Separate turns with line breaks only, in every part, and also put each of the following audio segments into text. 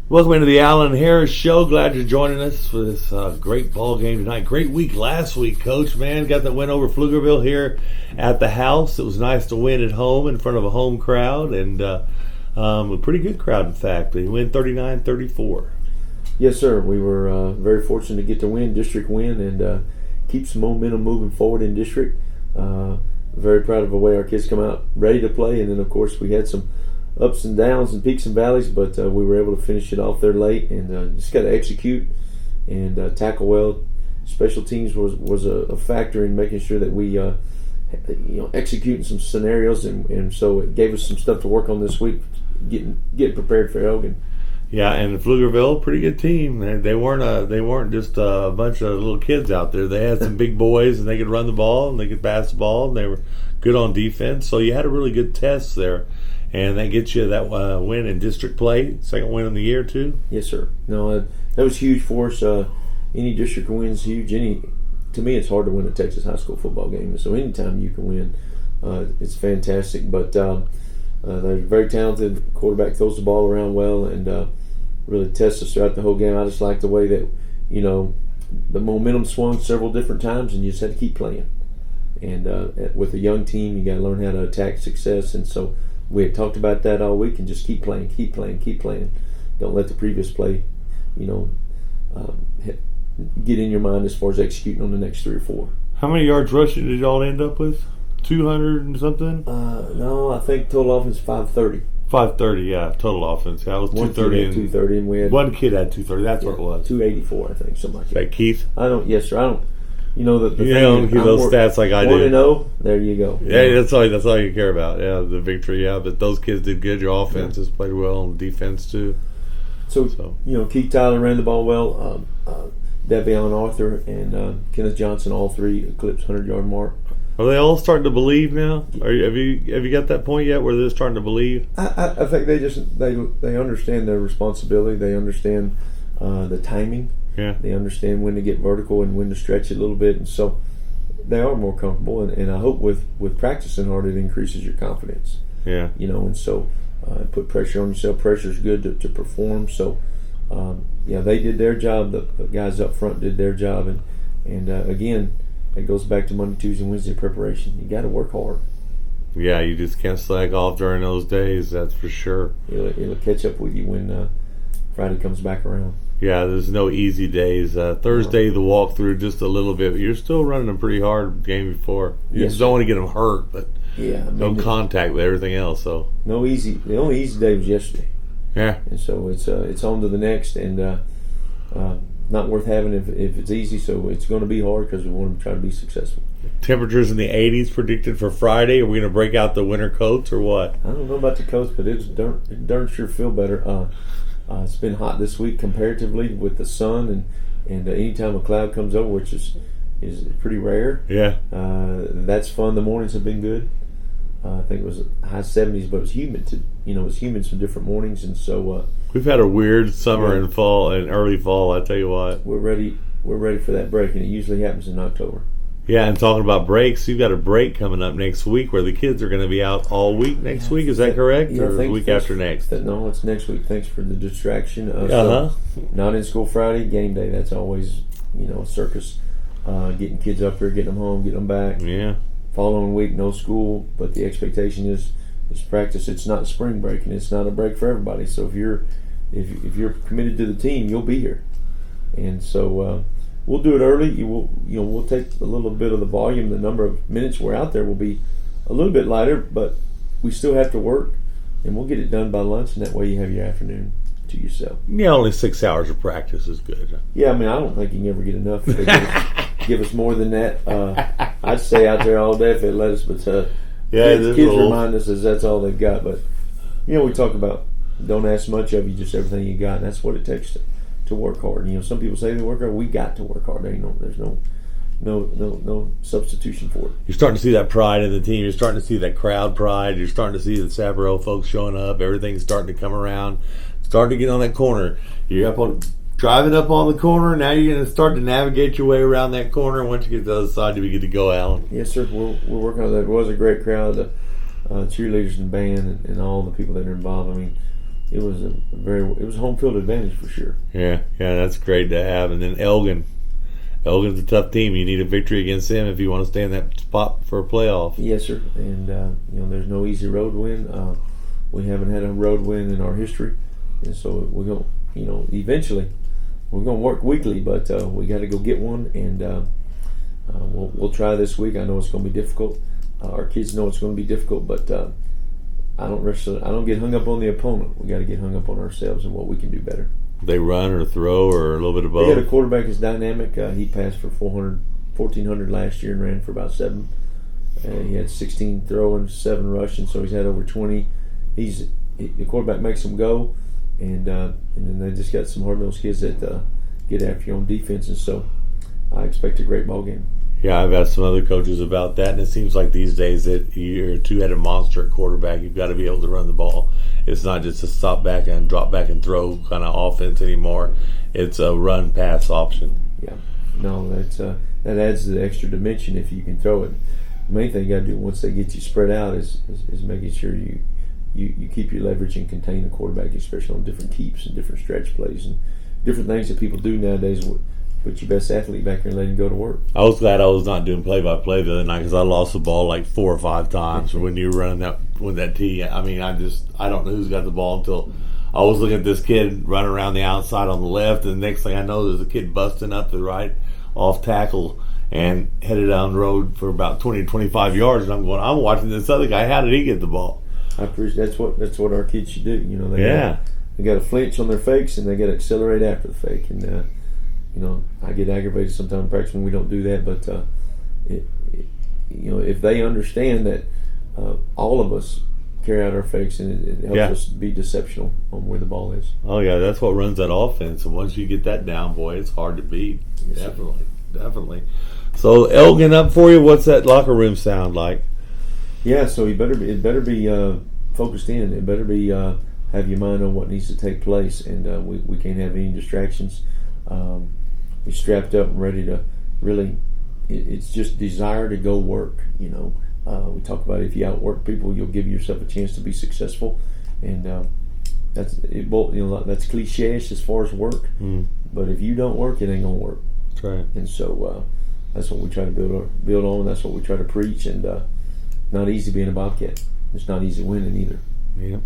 Welcome into the Alan Harris Show. Glad you're joining us for this great ball game tonight. Great week last week, Coach. Man, got the win over Pflugerville here at the house. It was nice to win at home in front of a home crowd, and a pretty good crowd, in fact. We win 39-34.
Yes, sir. We were very fortunate to get the win, district win, and keep some momentum moving forward in district. Very proud of the way our kids come out ready to play, and then, of course, we had some ups and downs and peaks and valleys, but we were able to finish it off there late, and just got to execute and tackle well. Special teams was a factor in making sure that we executing some scenarios, and so it gave us some stuff to work on this week, getting prepared for Elgin.
Yeah, and Pflugerville, pretty good team. They weren't just a bunch of little kids out there. They had some big boys, and they could run the ball and they could pass the ball, and they were good on defense. So you had a really good test there. And that gets you that win in district play, second win in the year, too?
Yes, sir. No, that was huge for us. Any district win is huge. To me, it's hard to win a Texas high school football game. So anytime you can win, it's fantastic. But they're very talented. Quarterback throws the ball around well and really tests us throughout the whole game. I just like the way that, the momentum swung several different times, and you just had to keep playing. And with a young team, you got to learn how to attack success. And so we had talked about that all week, and just keep playing. Don't let the previous play, get in your mind as far as executing on the next 3 or 4.
How many yards rushing did y'all end up with? 200 and something?
No, I think total offense 530.
530, yeah, total offense. Yeah, it was 230.
230, and we had
one kid had 230. That's what it was.
284, I think, something like that.
Right, Keith?
Yes, sir. I don't. The
you don't give those stats like I do.
1-0, there you go.
Yeah, that's all you care about. Yeah, the victory. Yeah, but those kids did good. Your offense has played well, and defense too.
So Keith Tyler ran the ball well. Devion Arthur and Kenneth Johnson, all three eclipsed 100-yard mark.
Are they all starting to believe now? Have you got that point yet where they're starting to believe?
I think they understand their responsibility. They understand the timing.
Yeah.
They understand when to get vertical and when to stretch it a little bit, and so they are more comfortable. And I hope with practicing hard, it increases your confidence.
Yeah.
And so put pressure on yourself. Pressure is good to perform. So they did their job. The guys up front did their job, and again, it goes back to Monday, Tuesday, and Wednesday preparation. You got to work hard.
Yeah, you just can't slack off during those days. That's for sure.
It'll catch up with you when Friday comes back around.
Yeah, there's no easy days. Thursday, the walkthrough just a little bit, but you're still running a pretty hard game before. You just don't want to get them hurt, but no contact with everything else. So
no easy. The only easy day was yesterday.
Yeah,
and so it's on to the next, and not worth having if it's easy. So it's going to be hard because we want to try to be successful.
Temperatures in the 80s predicted for Friday. Are we going to break out the winter coats or what?
I don't know about the coats, but it darn sure feel better. It's been hot this week comparatively with the sun, and anytime a cloud comes over, which is pretty rare.
Yeah.
That's fun. The mornings have been good. I think it was high 70s, but it was humid. It was humid some different mornings, and so
we've had a weird summer and fall and early fall. I tell you what,
we're ready for that break, and it usually happens in October.
Yeah, and talking about breaks, you've got a break coming up next week where the kids are going to be out all week next week. Is that correct? Or the week after next?
No, it's next week. Thanks for the distraction. So not in school Friday, game day. That's always, a circus. Getting kids up there, getting them home, getting them back.
Yeah.
Following week, no school, but the expectation is practice. It's not spring break, and it's not a break for everybody. So if you're committed to the team, you'll be here. And so we'll do it early. We'll take a little bit of the volume. The number of minutes we're out there will be a little bit lighter, but we still have to work, and we'll get it done by lunch, and that way you have your afternoon to yourself.
Yeah, only 6 hours of practice is good.
Yeah, I don't think you can ever get enough. If they give us more than that, I'd stay out there all day if they let us, but kids remind us that's all they've got. But we talk about don't ask much of you, just everything you got, and that's what it takes to work hard. Some people say they work hard. We got to work hard. There's no substitution for it.
You're starting to see that pride in the team. You're starting to see that crowd pride. You're starting to see the Savarell folks showing up. Everything's starting to come around. Starting to get on that corner. You're driving up on the corner. Now you're going to start to navigate your way around that corner. And once you get to the other side, you get to go, Alan.
Yes, sir. We're working on that. It was a great crowd. The cheerleaders and band and all the people that are involved. it was a home field advantage for sure.
Yeah, that's great to have. And then Elgin's a tough team. You need a victory against them if you want to stay in that spot for a playoff.
Yes, sir. And there's no easy road win. We haven't had a road win in our history, and so we're going. Eventually, we're going to work weekly, but we got to go get one, and we'll try this week. I know it's going to be difficult. Our kids know it's going to be difficult, but I don't get hung up on the opponent. We got to get hung up on ourselves and what we can do better.
They run or throw or a little bit of both.
They got a quarterback that's dynamic. He passed for 1,400 last year and ran for about 7. He had 16 throwing, 7 rushing, so he's had over 20. The quarterback makes them go, and then they just got some hard-nosed kids that get after you on defense, and so I expect a great ball game.
Yeah, I've asked some other coaches about that, and it seems like these days that you're a two-headed monster at quarterback. You've got to be able to run the ball. It's not just a stop back and drop back and throw kind of offense anymore. It's a run-pass option.
Yeah, no, that adds the extra dimension if you can throw it. The main thing you got to do once they get you spread out is making sure you keep your leverage and contain the quarterback, especially on different keeps and different stretch plays and different things that people do nowadays. Put your best athlete back there and let him go to work.
I was glad I was not doing play-by-play the other night because I lost the ball like 4 or 5 times when you were running that tee. I mean, I don't know who's got the ball until I was looking at this kid running around the outside on the left, and the next thing I know, there's a kid busting up the right off tackle and headed down the road for about 20 to 25 yards, and I'm watching this other guy. How did he get the ball?
I appreciate that's what our kids should do. They got to flinch on their fakes and they got to accelerate after the fake, and I get aggravated sometimes in practice when we don't do that, but if they understand that all of us carry out our fakes, and it helps us be deceptional on where the ball is.
Oh yeah, that's what runs that offense, and once you get that down, boy, it's hard to beat. Yes, definitely. So Elgin up for you. What's that locker room sound like? Yeah,
so it better be focused in. It better be have your mind on what needs to take place, and we can't have any distractions. Be strapped up and ready to really. It's just desire to go work. We talk about if you outwork people, you'll give yourself a chance to be successful, and that's it. That's cliche as far as work, but if you don't work, it ain't gonna work.
That's right.
And so that's what we try to build on. That's what we try to preach, and not easy being a Bobcat. It's not easy winning either.
Yeah,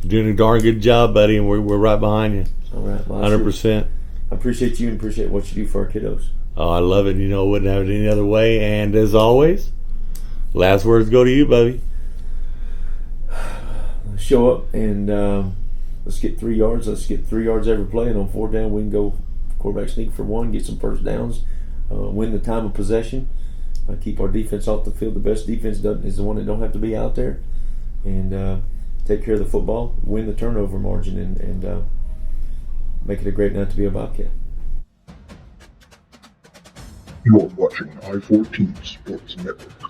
you're doing a darn good job, buddy, and we're right behind you.
All right,
100%.
I appreciate you and appreciate what you do for our kiddos.
Oh, I love it. Wouldn't have it any other way. And as always, last words go to you, buddy.
Show up and let's get 3 yards. Let's get 3 yards every play. And on 4th down, we can go quarterback sneak for 1, get some first downs, win the time of possession, keep our defense off the field. The best defense is the one that don't have to be out there, and take care of the football, win the turnover margin, and make it a great night to be a Bobcat.
You are watching I-14 Sports Network.